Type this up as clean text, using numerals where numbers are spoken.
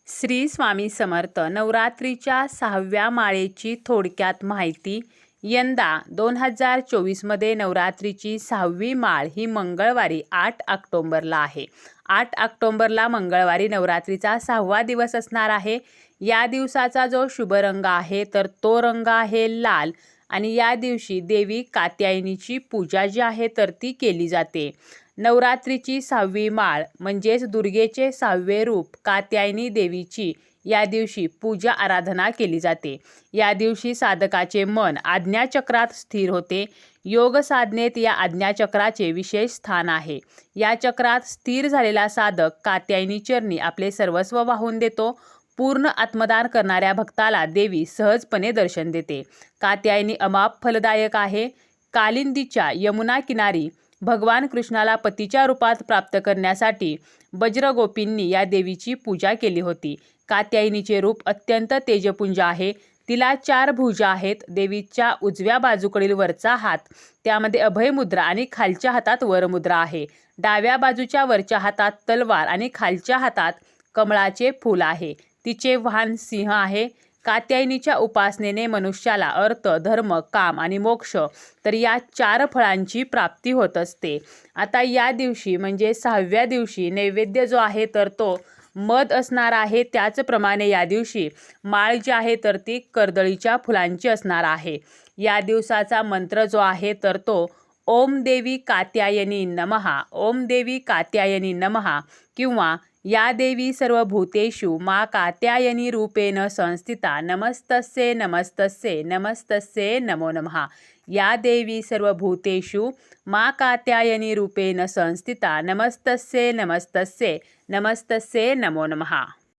श्री स्वामी समर्थ नवरात्रीच्या 6व्या माळेची थोडक्यात माहिती. यंदा 2024मध्ये नवरात्रीची 6वी माळ ही मंगळवारी 8 ऑक्टोबरला आहे. 8 ऑक्टोबरला मंगळवारी नवरात्रीचा 6वा दिवस असणार आहे. या दिवसाचा जो शुभ रंग आहे तर तो रंग आहे लाल आणि या दिवशी देवी कात्यायनीची पूजा जी आहे तर ती केली जाते. नवरात्रीची 6वी माळ म्हणजेच दुर्गेचे 6वे रूप कात्यायनी देवीची या दिवशी पूजा आराधना केली जाते. या दिवशी साधकाचे मन आज्ञाचक्रात स्थिर होते. योग साधनेत या आज्ञाचक्राचे विशेष स्थान आहे. या चक्रात स्थिर झालेला साधक कात्यायनी चरणी आपले सर्वस्व वाहून देतो. पूर्ण आत्मदान करणाऱ्या भक्ताला देवी सहजपणे दर्शन देते. कात्यायनी अमाप फलदायक आहे. कालिंदीच्या यमुना किनारी भगवान कृष्णाला पतीच्या रूपात प्राप्त करण्यासाठी वज्रगोपींनी या देवीची पूजा केली होती. कात्यायनीचे रूप अत्यंत तेजपुंज आहे. तिला 4 भुजा आहेत. देवीच्या उजव्या बाजूकडील वरचा हात त्यामध्ये अभयमुद्रा आणि खालच्या हातात वरमुद्रा आहे. डाव्या बाजूच्या वरच्या हातात तलवार आणि खालच्या हातात कमळाचे फूल आहे. तिचे वाहन सिंह आहे. कात्यायनीच्या उपासनेने मनुष्याला अर्थ, धर्म, काम आणि मोक्ष तर या 4 फळांची प्राप्ती होत असते. आता या दिवशी म्हणजे 6व्या दिवशी नैवेद्य जो आहे तर तो मध असणार आहे. त्याचप्रमाणे या दिवशी माळ जी आहे तर ती कर्दळीच्या फुलांची असणार आहे. या दिवसाचा मंत्र जो आहे तर तो ओम देवी कात्यायनी नमः, ओम देवी कात्यायनी नमः किंवा या देवी सर्वभूतेषु मा कात्यायनी रूपेण संस्थिता नमस्तस्ये नमस्तस्ये नमस्तस्ये नमो नमः. या देवी सर्वभूतेषु मा कात्यायनी रूपेण संस्थिता नमस्तस्ये नमस्तस्ये नमस्तस्ये नमो नमः.